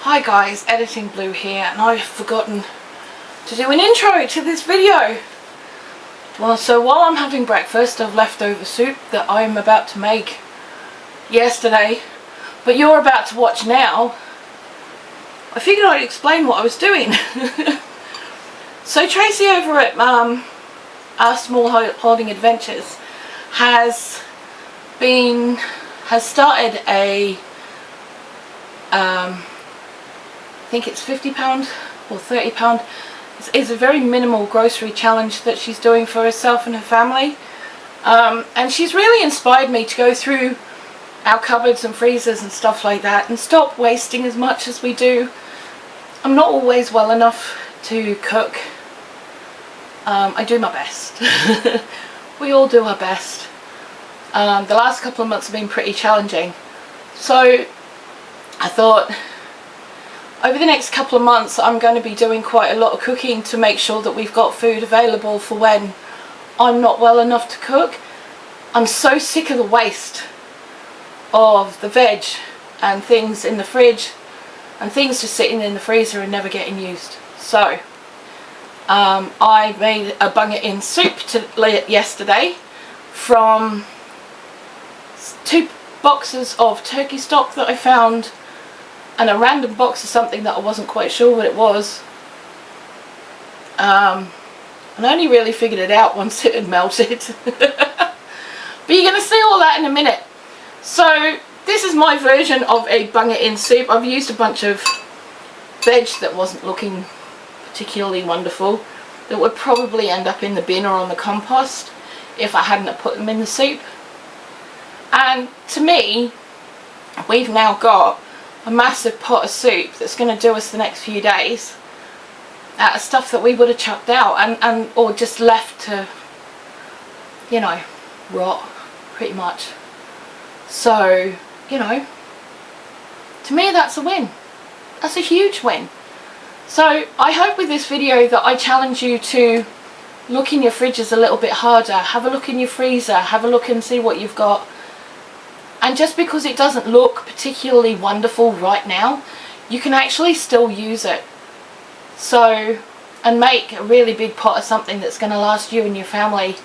Hi guys, Editing Blue here, and I've forgotten to do an intro to this video. Well, so while I'm having breakfast of leftover soup that I'm about to make yesterday, but you're about to watch now, I figured I'd explain what I was doing. So Tracy over at Our Small Holding Adventures has started a I think it's £50 or £30. It's a very minimal grocery challenge that she's doing for herself and her family, and she's really inspired me to go through our cupboards and freezers and stuff like that and stop wasting as much as we do. I'm not always well enough to cook. I do my best. We all do our best. The last couple of months have been pretty challenging, so I thought over the next couple of months I'm going to be doing quite a lot of cooking to make sure that we've got food available for when I'm not well enough to cook. I'm so sick of the waste of the veg and things in the fridge and things just sitting in the freezer and never getting used. So I made a Bung-It-In Soup yesterday from 2 boxes of turkey stock that I found and a random box of something that I wasn't quite sure what it was. And I only really figured it out once it had melted. But you're going to see all that in a minute. So this is my version of a Bung-It-In soup. I've used a bunch of veg that wasn't looking particularly wonderful, that would probably end up in the bin or on the compost if I hadn't put them in the soup. And to me, we've now got a massive pot of soup that's going to do us the next few days out of stuff that we would have chucked out and or just left to, you know, rot pretty much. So, you know, to me that's a win. That's a huge win. So I hope with this video that I challenge you to look in your fridges a little bit harder, have a look in your freezer, have a look and see what you've got. And just because it doesn't look particularly wonderful right now, you can actually still use it. So, and make a really big pot of something that's going to last you and your family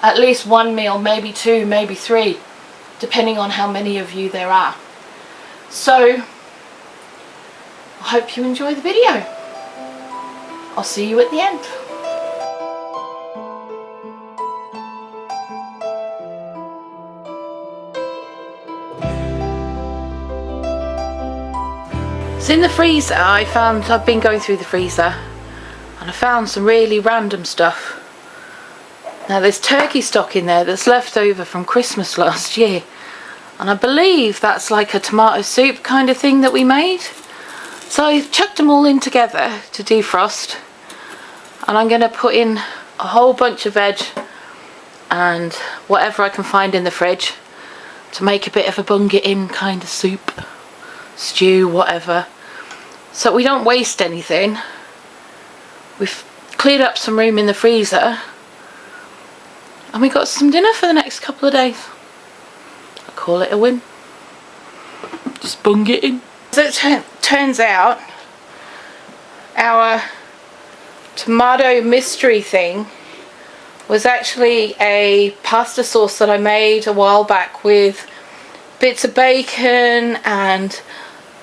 at least 1 meal, maybe 2, maybe 3, depending on how many of you there are. So, I hope you enjoy the video. I'll see you at the end. So in the freezer, I've been going through the freezer and I found some really random stuff. Now there's turkey stock in there that's left over from Christmas last year, and I believe that's like a tomato soup kind of thing that we made. So I've chucked them all in together to defrost, and I'm going to put in a whole bunch of veg and whatever I can find in the fridge to make a bit of a Bung-It-In kind of soup, stew, whatever. So we don't waste anything. We've cleared up some room in the freezer and we got some dinner for the next couple of days. I call it a win. Just Bung-It-In. So it turns out our tomato mystery thing was actually a pasta sauce that I made a while back with bits of bacon and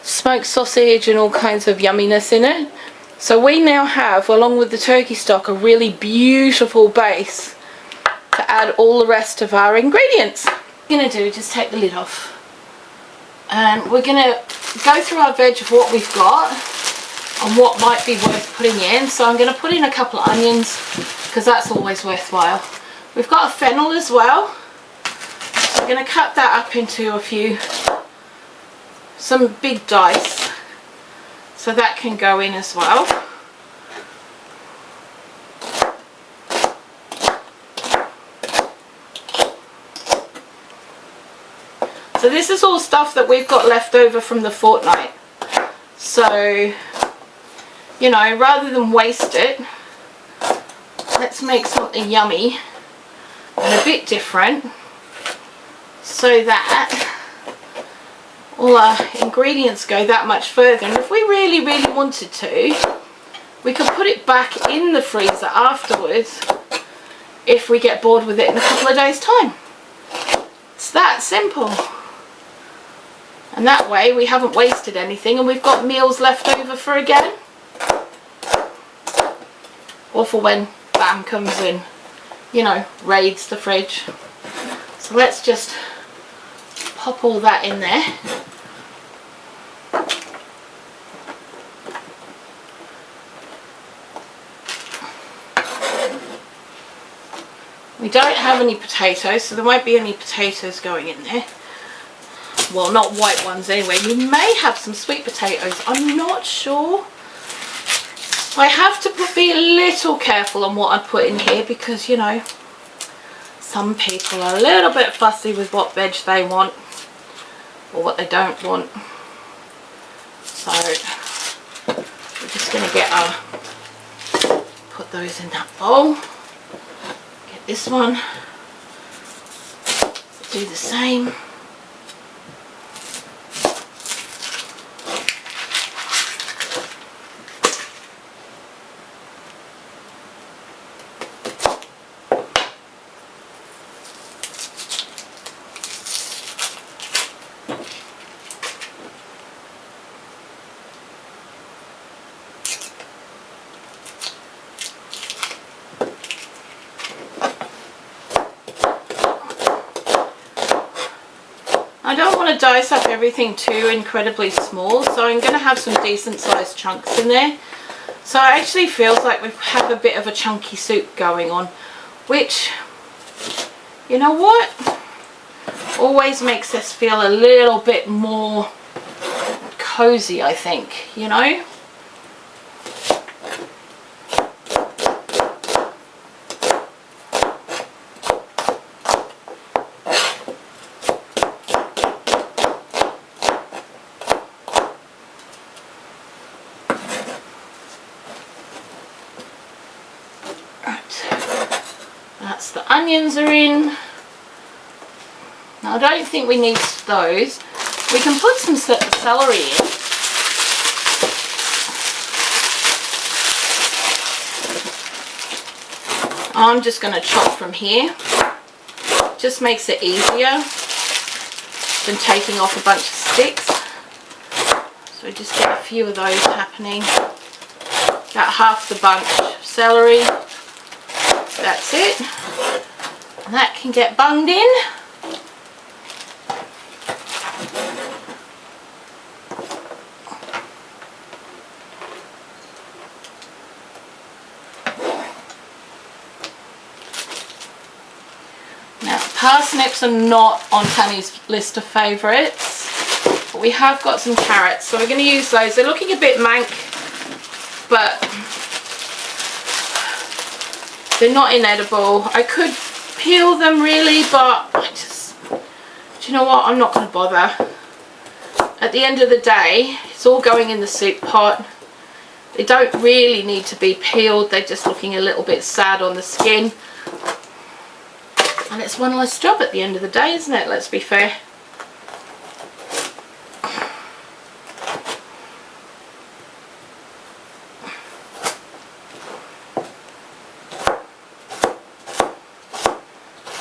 smoked sausage and all kinds of yumminess in it. So we now have, along with the turkey stock, a really beautiful base to add all the rest of our ingredients. What we're going to do is just take the lid off and we're going to go through our veg of what we've got and what might be worth putting in. So I'm going to put in a couple of onions because that's always worthwhile. We've got a fennel as well. So I'm going to cut that up into some big dice, so that can go in as well. So this is all stuff that we've got left over from the fortnight. So, you know, rather than waste it, let's make something yummy and a bit different so that all our ingredients go that much further. And if we really wanted to, we could put it back in the freezer afterwards if we get bored with it in a couple of days' time. It's that simple. And that way we haven't wasted anything and we've got meals left over for again. Or for when Bam comes in, you know, raids the fridge. So let's just pop all that in there. We don't have any potatoes, so there won't be any potatoes going in there. Well, not white ones anyway. We may have some sweet potatoes. I'm not sure. I have to be a little careful on what I put in here because, you know, some people are a little bit fussy with what veg they want or what they don't want. So we're just going to get our, put those in that bowl. Get this one. Do the same. I don't want to dice up everything too incredibly small, so I'm going to have some decent sized chunks in there. So it actually feels like we have a bit of a chunky soup going on, which, you know what, always makes us feel a little bit more cozy, I think, you know. That's the onions are in. Now I don't think we need those. We can put some celery in. I'm just going to chop from here. Just makes it easier than taking off a bunch of sticks. So just get a few of those happening. About half the bunch of celery. That's it. And that can get bunged in. Now, parsnips are not on Tammy's list of favourites, but we have got some carrots, so we're going to use those. They're looking a bit mank, but they're not inedible. I could peel them really, but I just, do you know what, I'm not going to bother. At the end of the day, it's all going in the soup pot. They don't really need to be peeled. They're just looking a little bit sad on the skin. And it's one less job at the end of the day, isn't it? Let's be fair.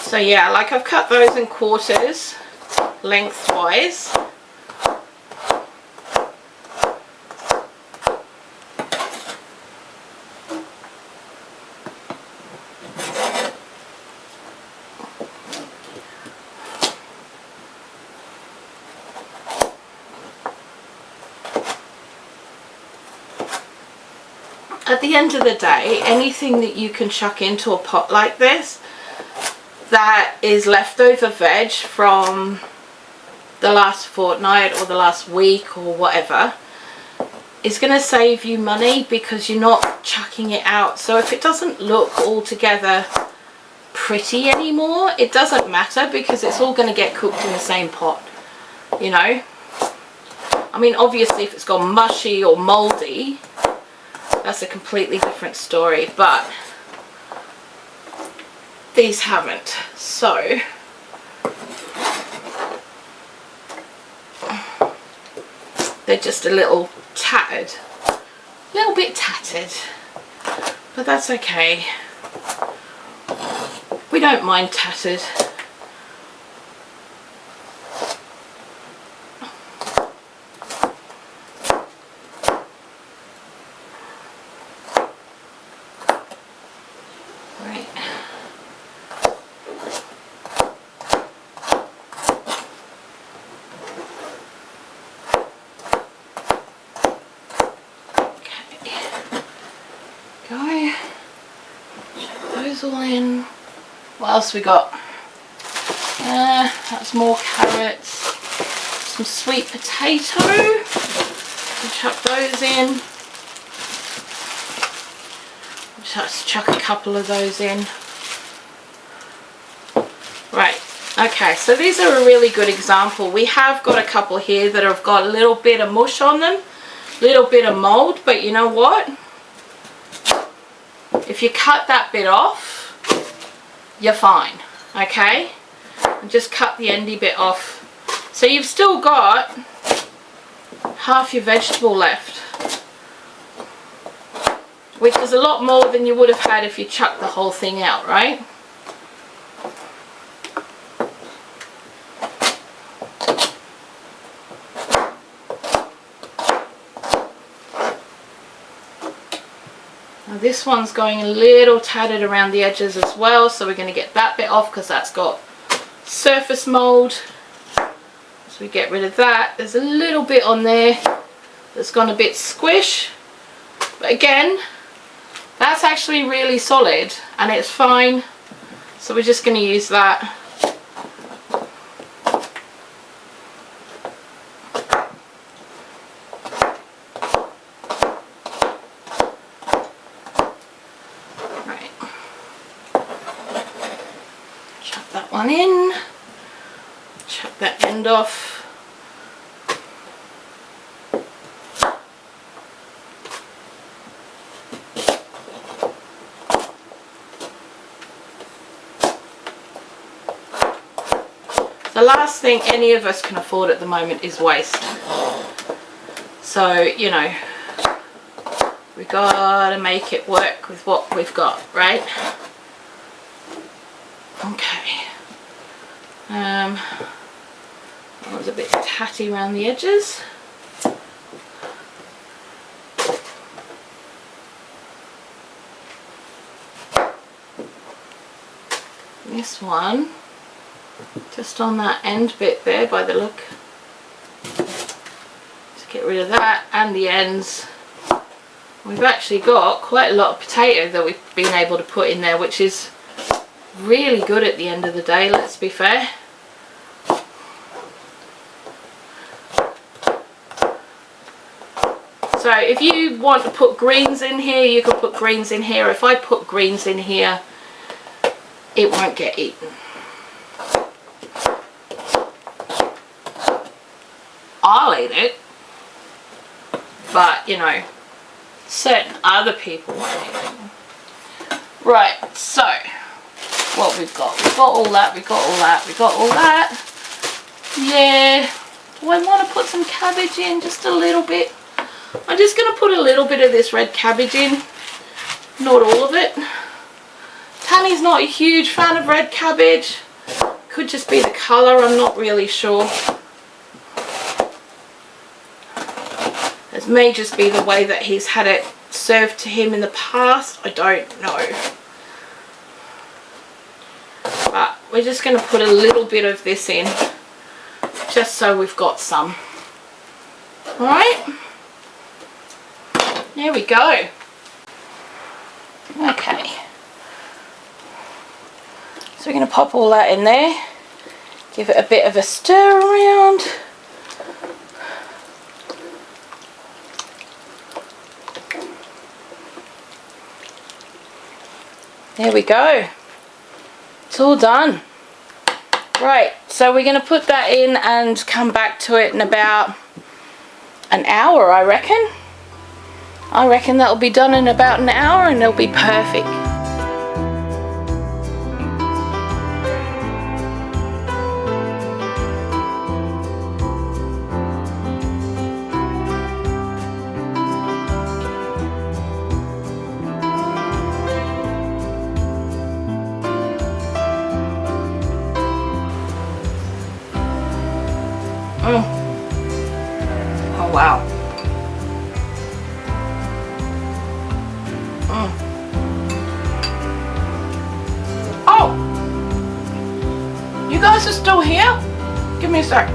So yeah, like I've cut those in quarters, lengthwise. At the end of the day, anything that you can chuck into a pot like this that is leftover veg from the last fortnight or the last week or whatever is going to save you money because you're not chucking it out. So if it doesn't look altogether pretty anymore, it doesn't matter because it's all going to get cooked in the same pot, you know. I mean, obviously if it's gone mushy or mouldy, that's a completely different story, but these haven't. So they're just a little tattered, a little bit tattered, but that's okay. We don't mind tattered. All in. What else we got? That's more carrots, some sweet potato. We'll chuck those in. Just chuck a couple of those in. Right, okay, so these are a really good example. We have got a couple here that have got a little bit of mush on them, a little bit of mold, but you know what? If you cut that bit off, you're fine, okay? And just cut the endy bit off. So you've still got half your vegetable left, which is a lot more than you would have had if you chucked the whole thing out, right? This one's going a little tattered around the edges as well, so we're going to get that bit off because that's got surface mold. So we get rid of that. There's a little bit on there that's gone a bit squish, but again, that's actually really solid and it's fine, so we're just going to use that. One in, chuck that end off. The last thing any of us can afford at the moment is waste. So, you know, we gotta make it work with what we've got, right? Okay. That was a bit tatty around the edges. This one, just on that end bit there by the look. Just get rid of that and the ends. We've actually got quite a lot of potato that we've been able to put in there, which is really good at the end of the day, let's be fair. So if you want to put greens in here, you can put greens in here. If I put greens in here, it won't get eaten. I'll eat it, but you know, certain other people won't eat it. Right, so what we've got all that, we've got all that, we've got all that. Yeah, do I want to put some cabbage in? Just a little bit. I'm just going to put a little bit of this red cabbage in, not all of it. Tanny's not a huge fan of red cabbage. Could just be the colour, I'm not really sure. It may just be the way that he's had it served to him in the past, I don't know. But we're just going to put a little bit of this in, just so we've got some. Alright? There we go. Okay. So we're going to pop all that in there, give it a bit of a stir around. There we go. It's all done. Right, so we're going to put that in and come back to it in about an hour, I reckon. I reckon that'll be done in about an hour and it'll be perfect. wow. Oh! You guys are still here? Give me a sec.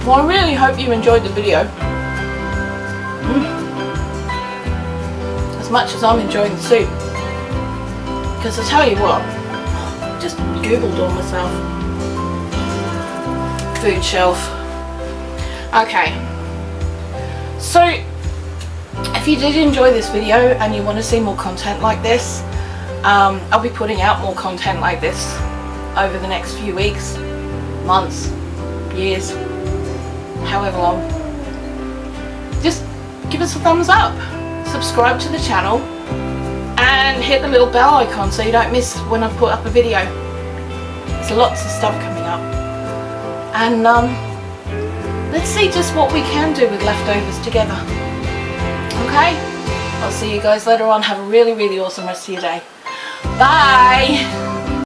Well, I really hope you enjoyed the video. As much as I'm enjoying the soup. Because I tell you what, just googled all myself. Food shelf. Okay. So, if you did enjoy this video and you want to see more content like this, I'll be putting out more content like this over the next few weeks, months, years, however long. Just give us a thumbs up, subscribe to the channel, and hit the little bell icon so you don't miss when I put up a video. There's lots of stuff coming up, and let's see just what we can do with leftovers together. Okay, I'll see you guys later on. Have a really awesome rest of your day. Bye.